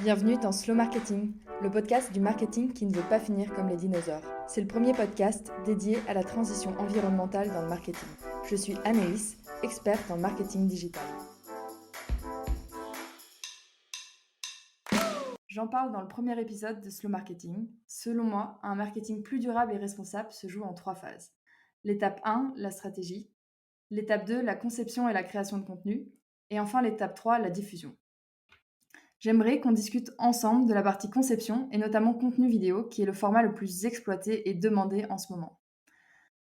Bienvenue dans Slow Marketing, le podcast du marketing qui ne veut pas finir comme les dinosaures. C'est le premier podcast dédié à la transition environnementale dans le marketing. Je suis Anaïs, experte en marketing digital. J'en parle dans le premier épisode de Slow Marketing. Selon moi, un marketing plus durable et responsable se joue en 3 phases. L'étape 1, la stratégie. L'étape 2, la conception et la création de contenu. Et enfin l'étape 3, la diffusion. J'aimerais qu'on discute ensemble de la partie conception et notamment contenu vidéo, qui est le format le plus exploité et demandé en ce moment.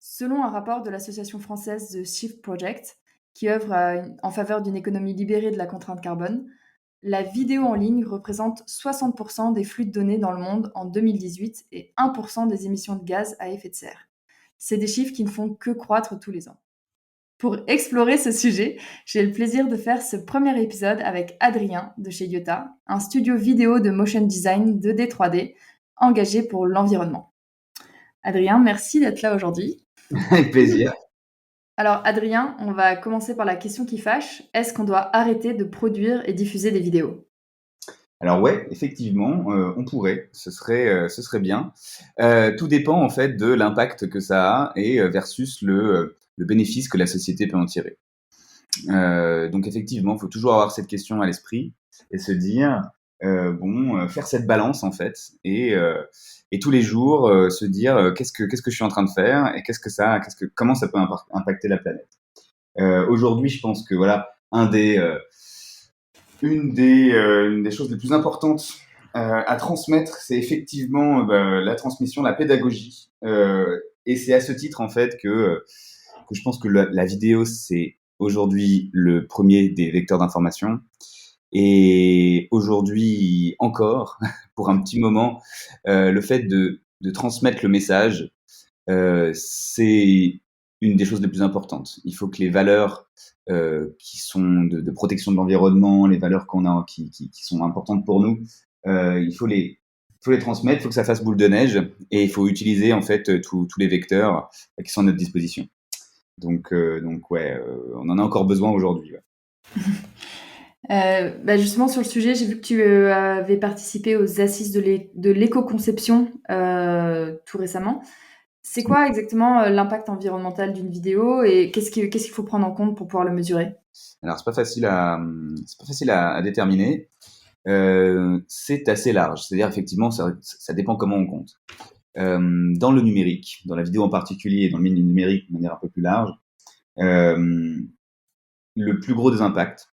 Selon un rapport de l'association française The Shift Project, qui œuvre en faveur d'une économie libérée de la contrainte carbone, la vidéo en ligne représente 60% des flux de données dans le monde en 2018 et 1% des émissions de gaz à effet de serre. C'est des chiffres qui ne font que croître tous les ans. Pour explorer ce sujet, j'ai le plaisir de faire ce premier épisode avec Adrien de chez Iota, un studio vidéo de motion design 2D 3D engagé pour l'environnement. Adrien, merci d'être là aujourd'hui. Avec plaisir. Alors Adrien, on va commencer par la question qui fâche. Est-ce qu'on doit arrêter de produire et diffuser des vidéos? Alors ouais, effectivement, on pourrait, ce serait bien. Tout dépend en fait de l'impact que ça a et versus le bénéfice que la société peut en tirer. Donc effectivement, il faut toujours avoir cette question à l'esprit et se dire, faire cette balance en fait et tous les jours, se dire, «Qu'est-ce que je suis en train de faire et comment ça peut impacter la planète?» Aujourd'hui, je pense que voilà, une des choses les plus importantes à transmettre, c'est effectivement la transmission, la pédagogie. Et c'est à ce titre en fait que je pense que la vidéo c'est aujourd'hui le premier des vecteurs d'information. Et aujourd'hui encore, pour un petit moment, le fait de transmettre le message, c'est une des choses les plus importantes. Il faut que les valeurs qui sont de protection de l'environnement, les valeurs qu'on a, qui sont importantes pour nous, il faut les transmettre, il faut que ça fasse boule de neige, et il faut utiliser en fait tous les vecteurs qui sont à notre disposition. Donc ouais, on en a encore besoin aujourd'hui. Ouais. Justement sur le sujet, j'ai vu que tu avais participé aux assises de l'éco-conception tout récemment. C'est quoi exactement l'impact environnemental d'une vidéo et qu'est-ce qu'il faut prendre en compte pour pouvoir le mesurer? Alors c'est pas facile à déterminer. C'est assez large. C'est-à-dire effectivement, ça dépend comment on compte. Dans le numérique, dans la vidéo en particulier et dans le milieu numérique de manière un peu plus large, euh, le plus gros des impacts,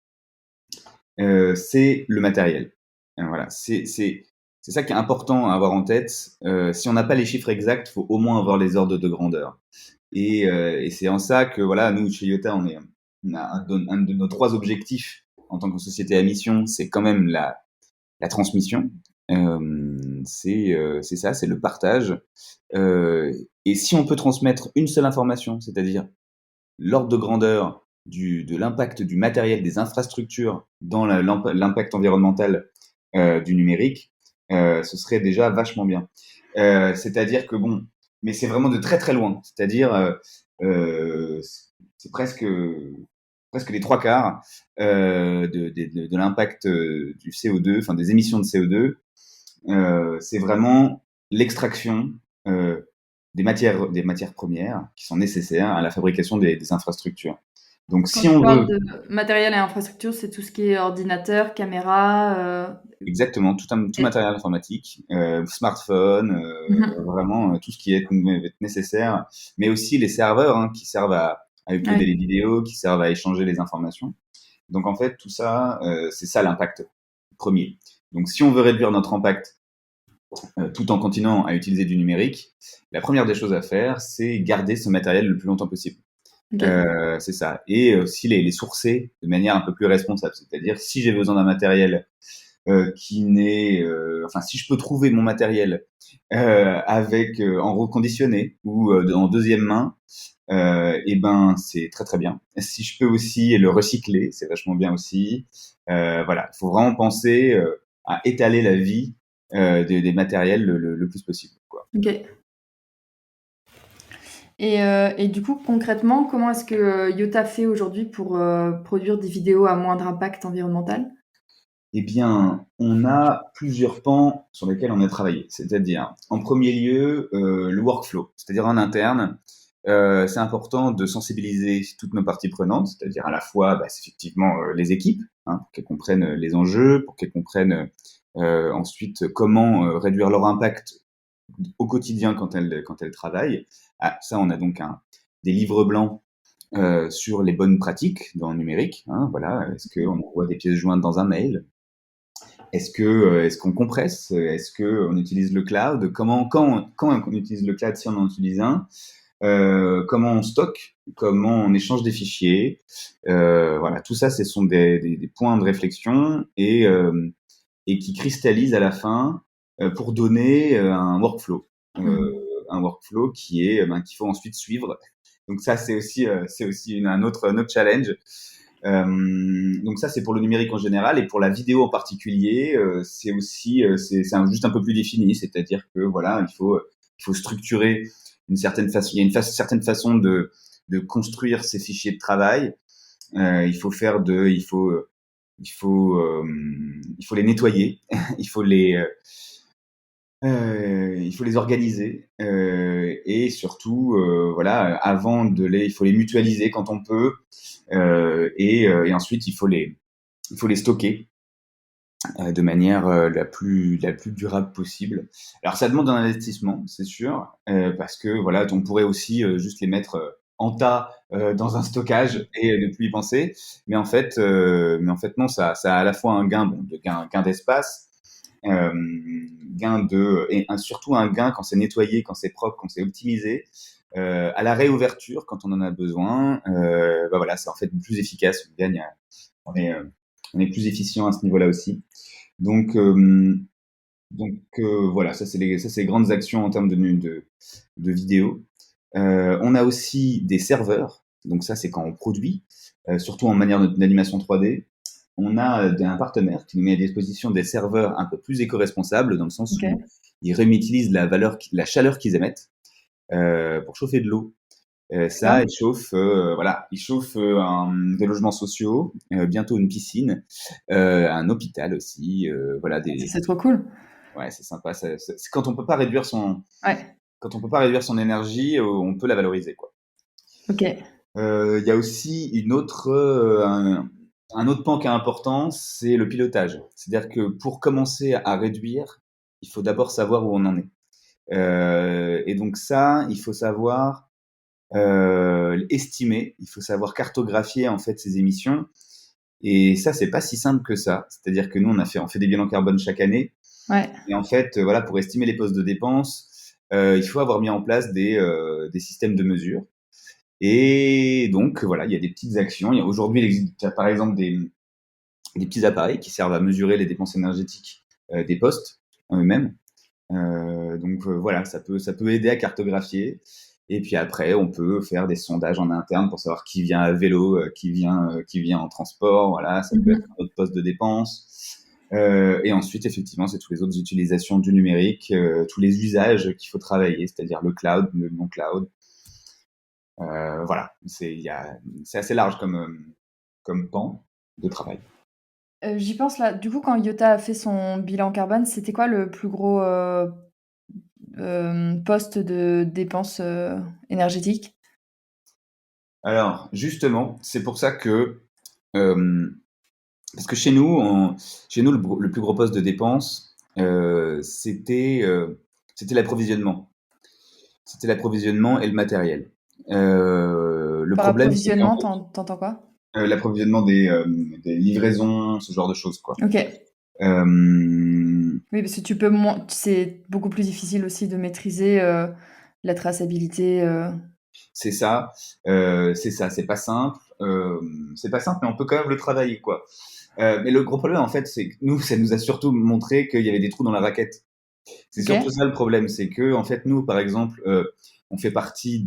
c'est le matériel. Voilà, c'est ça qui est important à avoir en tête. Si on n'a pas les chiffres exacts, il faut au moins avoir les ordres de grandeur. Et c'est en ça que voilà, nous chez Iota, on a un de nos trois objectifs en tant que société à mission, c'est quand même la transmission. C'est ça, c'est le partage. Et si on peut transmettre une seule information, c'est-à-dire l'ordre de grandeur de l'impact du matériel, des infrastructures dans l'impact environnemental du numérique, ce serait déjà vachement bien. C'est-à-dire que bon, mais c'est vraiment de très très loin. C'est-à-dire, euh, c'est presque les trois quarts de l'impact du CO2, enfin des émissions de CO2. C'est vraiment l'extraction euh, des matières premières qui sont nécessaires à la fabrication des infrastructures. Donc, Quand si tu on parles veut de matériel et infrastructure, c'est tout ce qui est ordinateur, caméra, exactement tout et matériel informatique, smartphone, mmh. vraiment tout ce qui est nécessaire, mais aussi les serveurs hein, qui servent à uploader Ouais. les vidéos, qui servent à échanger les informations. Donc, en fait, tout ça, c'est ça l'impact premier. Donc, si on veut réduire notre impact tout en continuant à utiliser du numérique, la première des choses à faire, c'est garder ce matériel le plus longtemps possible. OK. C'est ça. Et aussi les sourcer de manière un peu plus responsable. C'est-à-dire, si j'ai besoin d'un matériel qui n'est, enfin, si je peux trouver mon matériel avec en reconditionné ou en deuxième main, et ben c'est très très bien. Si je peux aussi le recycler, c'est vachement bien aussi. Voilà, il faut vraiment penser à étaler la vie des matériels le plus possible. Quoi. OK. Et du coup, concrètement, comment est-ce que, Iota fait aujourd'hui pour, produire des vidéos à moindre impact environnemental? Eh bien, on a plusieurs pans sur lesquels on a travaillé. C'est-à-dire, en premier lieu, le workflow. C'est-à-dire en interne, c'est important de sensibiliser toutes nos parties prenantes, c'est-à-dire à la fois, c'est effectivement les équipes, hein, pour qu'elles comprennent les enjeux, pour qu'elles comprennent ensuite comment réduire leur impact au quotidien quand elles travaillent. Ah, ça, on a donc des livres blancs sur les bonnes pratiques dans le numérique. Hein, voilà, est-ce qu'on envoie des pièces jointes dans un mail? Est-ce qu'on compresse? Est-ce qu'on utilise le cloud? Quand on utilise le cloud, si on en utilise un? Comment on stocke? Comment on échange des fichiers? Voilà, tout ça, ce sont des points de réflexion et qui cristallisent à la fin pour donner un workflow qu'il faut ensuite suivre. Donc ça, c'est aussi un autre challenge. Donc ça, c'est pour le numérique en général, et pour la vidéo en particulier, c'est aussi juste un peu plus défini, c'est-à-dire que voilà, il faut structurer une certaine façon, il y a certaine façon de construire ces fichiers de travail. Il faut faire de, il faut les nettoyer, il faut il faut les organiser et surtout, voilà, il faut les mutualiser quand on peut, et ensuite il faut les stocker de manière la plus durable possible. Alors ça demande un investissement, c'est sûr, parce que voilà, on pourrait aussi juste les mettre en tas dans un stockage et ne plus y penser, mais en fait non, ça a à la fois un gain, gain d'espace, euh, surtout un gain quand c'est nettoyé, quand c'est propre, quand c'est optimisé. À la réouverture, quand on en a besoin, voilà, c'est en fait plus efficace. On est, euh, on est plus efficient à ce niveau-là aussi. Donc, voilà, ça c'est les grandes actions en termes de vidéo. On a aussi des serveurs. Donc ça, c'est quand on produit, surtout en manière d'animation 3D. On a un partenaire qui nous met à disposition des serveurs un peu plus éco-responsables, dans le sens où Ok. ils réutilisent la chaleur qu'ils émettent pour chauffer de l'eau. Ça, D'accord. ils chauffent des logements sociaux, bientôt une piscine, un hôpital aussi, voilà Ça, des. c'est trop cool. Ouais, c'est sympa. C'est quand on peut pas réduire Ouais. quand on peut pas réduire son énergie, on peut la valoriser, quoi. Ok. Il y a aussi un autre pan qui est important, c'est le pilotage. C'est-à-dire que pour commencer à réduire, il faut d'abord savoir où on en est. Et donc ça, il faut savoir estimer, il faut savoir cartographier en fait ces émissions. Et ça, c'est pas si simple que ça. C'est-à-dire que nous, on fait des bilans carbone chaque année. Ouais. Et en fait, voilà, pour estimer les postes de dépenses, il faut avoir mis en place des systèmes de mesure. Et donc, voilà, il y a des petites actions. Aujourd'hui, il existe par exemple des petits appareils qui servent à mesurer les dépenses énergétiques des postes en eux-mêmes. Voilà, ça peut aider à cartographier. Et puis après, on peut faire des sondages en interne pour savoir qui vient à vélo, qui vient en transport. Voilà, ça peut être Mhm. un autre poste de dépense. Et ensuite, effectivement, c'est toutes les autres utilisations du numérique, tous les usages qu'il faut travailler, c'est-à-dire le cloud, le non-cloud. Voilà, c'est assez large comme pan de travail. J'y pense là. Du coup, quand Iota a fait son bilan carbone, c'était quoi le plus gros poste de dépenses énergétiques? Alors, justement, c'est pour ça que euh, parce que chez nous, le plus gros poste de dépense, c'était l'approvisionnement. C'était l'approvisionnement et le matériel. Le Par problème, c'est qu'en approvisionnement, fait, t'entends quoi? l'approvisionnement des livraisons, ce genre de choses, quoi. Ok. Euh, Oui, parce que c'est beaucoup plus difficile aussi de maîtriser la traçabilité. c'est ça, c'est pas simple, mais on peut quand même le travailler, quoi. Mais le gros problème, en fait, c'est que nous, ça nous a surtout montré qu'il y avait des trous dans la raquette. C'est Ok. surtout ça le problème, c'est que en fait nous, par exemple, on fait partie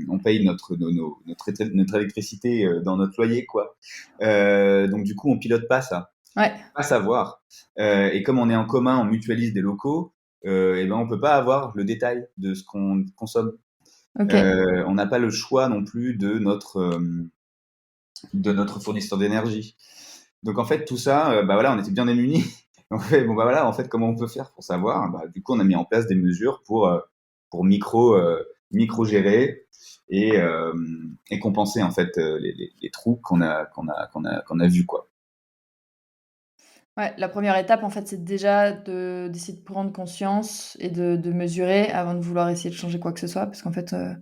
on paye notre électricité dans notre loyer, quoi. Donc du coup, on pilote pas ça, Ouais. pas savoir. Et comme on est en commun, on mutualise des locaux, et ben on peut pas avoir le détail de ce qu'on consomme. Ok. On n'a pas le choix non plus de notre fournisseur d'énergie. Donc en fait, tout ça, bah voilà, on était bien démunis. On fait, bon bah voilà, en fait, comment on peut faire pour savoir? Bah, du coup, on a mis en place des mesures pour micro gérer et compenser en fait les trous qu'on a vus quoi. Ouais, la première étape, en fait, c'est déjà d'essayer de prendre conscience et de mesurer avant de vouloir essayer de changer quoi que ce soit parce qu'en fait, on a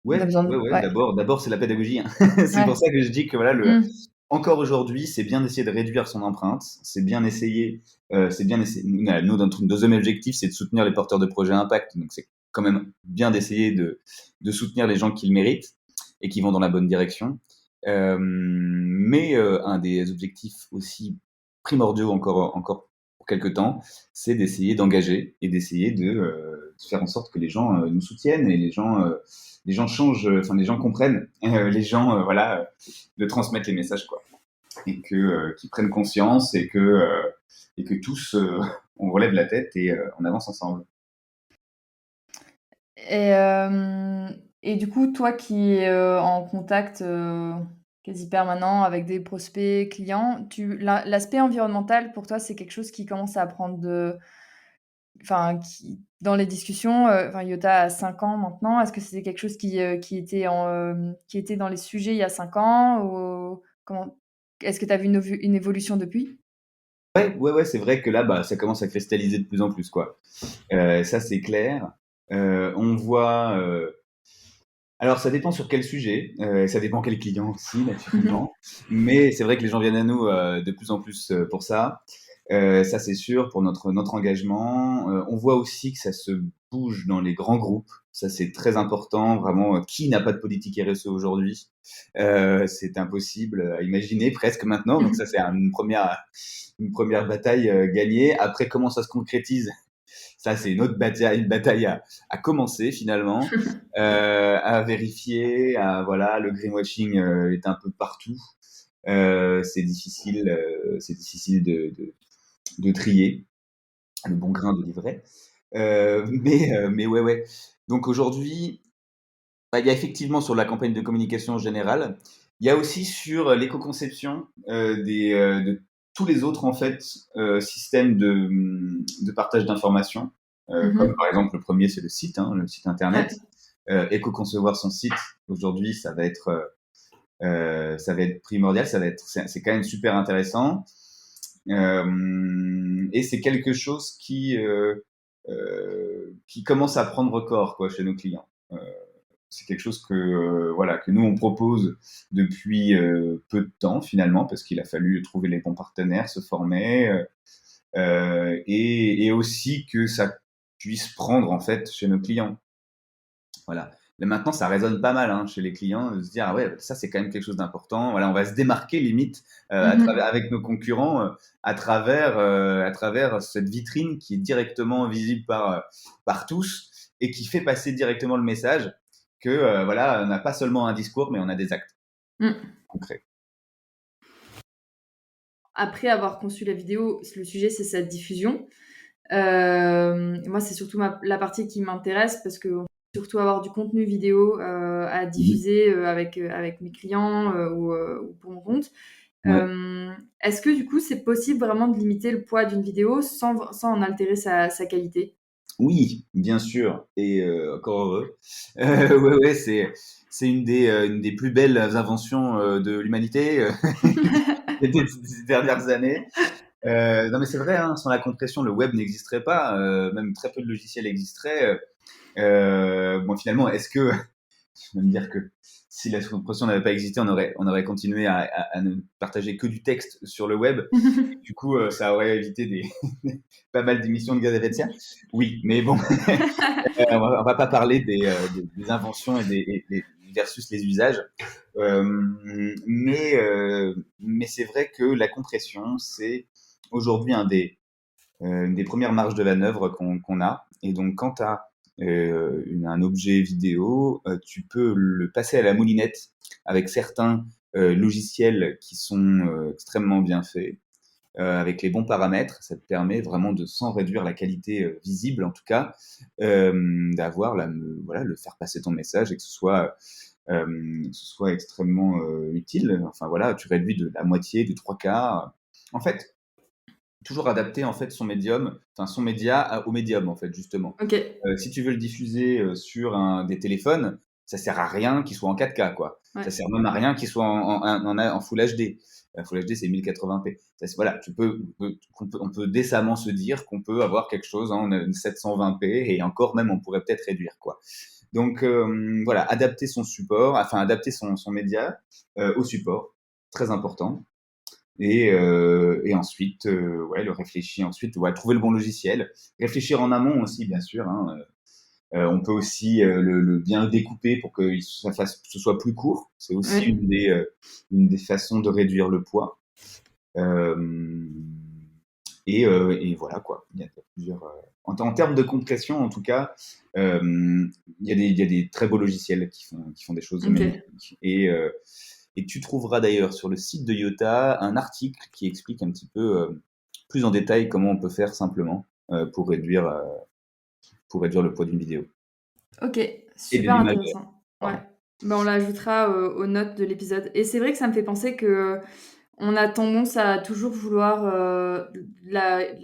Ouais, besoin ouais, de ouais. ouais, D'abord, c'est la pédagogie, hein. C'est ouais. pour ça que je dis que voilà, Mmh. encore aujourd'hui, c'est bien d'essayer de réduire son empreinte. C'est bien essayer. Nous, notre deuxième objectif, c'est de soutenir les porteurs de projets impact. Donc, c'est quand même bien d'essayer de soutenir les gens qui le méritent et qui vont dans la bonne direction. Mais un des objectifs aussi primordiaux encore pour quelques temps, c'est d'essayer d'engager et d'essayer de faire en sorte que les gens nous soutiennent et les gens changent, enfin les gens comprennent, les gens voilà, de transmettre les messages quoi, et qu'ils prennent conscience et que tous on relève la tête et on avance ensemble. Et et du coup, toi qui es, en contact, quasi permanent avec des prospects, clients, l'aspect environnemental pour toi, c'est quelque chose qui commence à prendre enfin qui dans les discussions, enfin Iota a 5 ans maintenant, est-ce que c'était quelque chose qui était dans les sujets il y a 5 ans ou comment est-ce que tu as vu une évolution depuis? Ouais, ouais, ouais, c'est vrai que là, bah, ça commence à cristalliser de plus en plus, quoi. Ça, c'est clair. On voit. Alors, ça dépend sur quel sujet, ça dépend quel client aussi, naturellement. Mais c'est vrai que les gens viennent à nous de plus en plus pour ça. Ça, c'est sûr, pour notre engagement. On voit aussi que ça se bouge dans les grands groupes. Ça, c'est très important. Vraiment, qui n'a pas de politique RSE aujourd'hui? C'est impossible à imaginer presque maintenant. Donc ça, c'est une première bataille gagnée. Après, comment ça se concrétise? Ça, c'est une bataille à commencer finalement, à vérifier. Voilà, le greenwashing est un peu partout. C'est difficile de trier le bon grain de livret. Mais ouais, ouais. Donc aujourd'hui, bah, il y a effectivement sur la campagne de communication générale, il y a aussi sur l'éco-conception de tous les autres en fait systèmes de partage d'informations, comme Mmh. par exemple le premier c'est le site internet. Ouais. Éco-concevoir son site aujourd'hui, ça va être primordial, c'est quand même super intéressant. Et c'est quelque chose qui commence à prendre corps quoi chez nos clients. C'est quelque chose voilà que nous on propose depuis peu de temps finalement parce qu'il a fallu trouver les bons partenaires, se former et aussi que ça puisse prendre en fait chez nos clients. Voilà. Mais maintenant, ça résonne pas mal hein, chez les clients de se dire ah ouais, ça c'est quand même quelque chose d'important. Voilà, on va se démarquer limite Mmh. avec nos concurrents à travers cette vitrine qui est directement visible par tous et qui fait passer directement le message que voilà, on n'a pas seulement un discours, mais on a des actes Mmh. concrets. Après avoir conçu la vidéo, le sujet, c'est sa diffusion. Moi, c'est surtout la partie qui m'intéresse parce que surtout avoir du contenu vidéo à Mhm. diffuser avec mes clients ou pour mon compte. Ouais. Est-ce que du coup, c'est possible vraiment de limiter le poids d'une vidéo sans en altérer sa qualité? Oui, bien sûr, et encore heureux. Ouais, ouais, c'est une des plus belles inventions de l'humanité des dernières années. Non, mais c'est vrai, hein, sans la compression, le web n'existerait pas. Même très peu de logiciels existeraient. Bon, finalement, est-ce que je vais me dire que si la compression n'avait pas existé, on aurait continué à ne partager que du texte sur le web. Du coup, ça aurait évité pas mal d'émissions de gaz à effet de serre. Oui, mais bon, on va pas parler des inventions versus les usages. Mais c'est vrai que la compression, c'est aujourd'hui une des premières marges de manœuvre qu'on a. Et donc, quand tu as un objet vidéo, tu peux le passer à la moulinette avec certains logiciels qui sont extrêmement bien faits avec les bons paramètres, ça te permet vraiment de, sans réduire la qualité visible en tout cas, d'avoir voilà, le faire passer ton message et que ce soit ce soit extrêmement utile. Enfin voilà, tu réduis de la moitié, du trois quarts. En fait, toujours adapter en fait son médium, enfin son média au médium en fait justement. Ok. Si tu veux le diffuser sur des téléphones, ça sert à rien qu'il soit en 4K quoi. Ça Ouais. sert même à rien qu'il soit en Full HD. Full HD c'est 1080p. Voilà, on peut décemment se dire qu'on peut avoir quelque chose en 720p et encore même on pourrait peut-être réduire quoi. Donc voilà, adapter son support, enfin adapter son média au support, très important. Et ensuite, ouais, le réfléchir ensuite, ouais, trouver le bon logiciel. Réfléchir en amont aussi, bien sûr. Hein. On peut aussi le bien découper pour que ce soit plus court. C'est aussi Ouais. une des façons de réduire le poids. Euh, et voilà quoi. Il y a plusieurs. En termes de compression, en tout cas, il y a des très beaux logiciels qui font des choses Ok. magnifiques. Et tu trouveras d'ailleurs sur le site de Yota un article qui explique un petit peu plus en détail comment on peut faire simplement pour réduire le poids d'une vidéo Ok. et de Super l'image. intéressant. Ouais. Pardon. Ben, on l'ajoutera aux notes de l'épisode. Et c'est vrai que ça me fait penser que on a tendance à toujours vouloir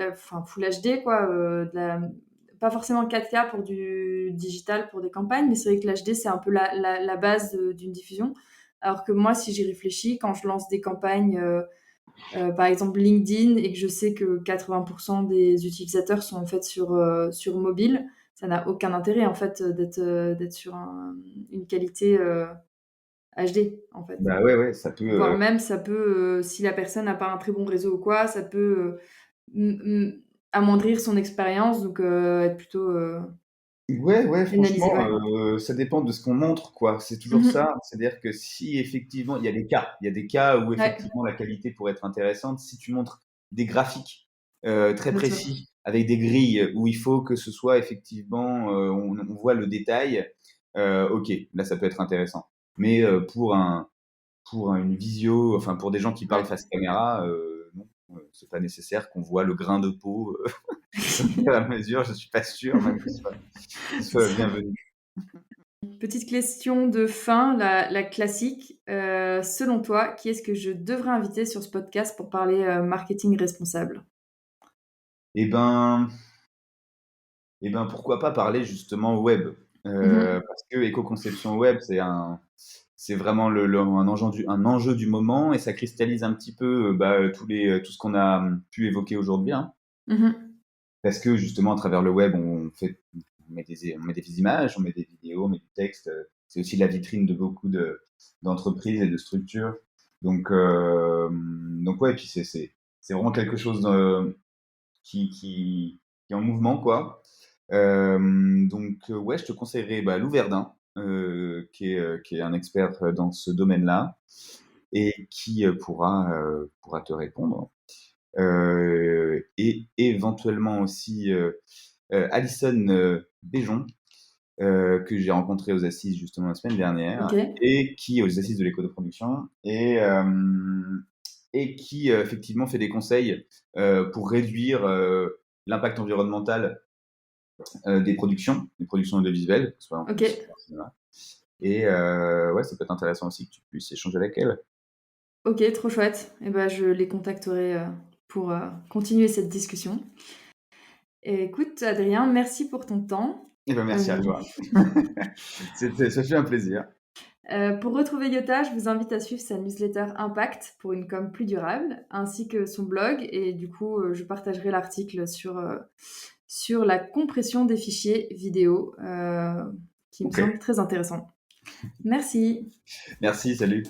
enfin, Full HD, quoi, pas forcément 4K pour du digital, pour des campagnes, mais c'est vrai que l'HD, c'est un peu la base d'une diffusion. Alors que moi, si j'y réfléchis, quand je lance des campagnes, par exemple LinkedIn, et que je sais que 80% des utilisateurs sont en fait sur mobile, ça n'a aucun intérêt en fait d'être sur une qualité HD en fait. Bah ouais, ouais, ça peut. Voire même, ça peut, si la personne n'a pas un très bon réseau ou quoi, ça peut amoindrir son expérience, donc être plutôt Ouais, ouais, pénalisé. franchement, Ouais. ça dépend de ce qu'on montre, quoi. C'est toujours Mhm. ça. C'est-à-dire que si effectivement, il y a des cas où Ouais, effectivement la qualité pourrait être intéressante. Si tu montres des graphiques très bien sûr. précis avec des grilles où il faut que ce soit effectivement, on voit le détail, ok, là ça peut être intéressant. Mais pour une visio, enfin pour des gens qui parlent Ouais. face caméra, non, c'est pas nécessaire qu'on voit le grain de peau au fur et à mesure. Je suis pas sûr même que ce C'est soit sûr. bienvenu. Petite question de fin, la classique. Selon toi, qui est-ce que je devrais inviter sur ce podcast pour parler marketing responsable? Et ben, et ben, pourquoi pas parler justement web. Mhm. Parce que éco-conception web, c'est vraiment un enjeu du moment et ça cristallise un petit peu tout ce qu'on a pu évoquer aujourd'hui. Hein. Mhm. Parce que justement, à travers le web, on met des images, on met des vidéos, on met du texte. C'est aussi la vitrine de beaucoup d'entreprises et de structures. Donc ouais, et puis c'est vraiment quelque chose qui est en mouvement, quoi. Ouais, je te conseillerais Lou Verdun, qui est un expert dans ce domaine-là et qui pourra te répondre. Et éventuellement aussi Alison Béjon, que j'ai rencontré aux assises justement la semaine Ok. dernière, et qui aux assises de l'éco de production, et qui effectivement fait des conseils pour réduire l'impact environnemental des productions audiovisuelles, que ce soit en Ok. publicité, en cinéma. Et ouais, ça peut être intéressant aussi que tu puisses échanger avec elle. Ok, trop chouette. Et ben, je les contacterai pour continuer cette discussion. Et écoute, Adrien, merci pour ton temps. Et ben merci à Euh, toi. Ça fait un plaisir. pour retrouver Yota, je vous invite à suivre sa newsletter Impact pour une com plus durable, ainsi que son blog. Et du coup, je partagerai l'article sur la compression des fichiers vidéo, qui me Ok. semble très intéressant. Merci. Merci, salut.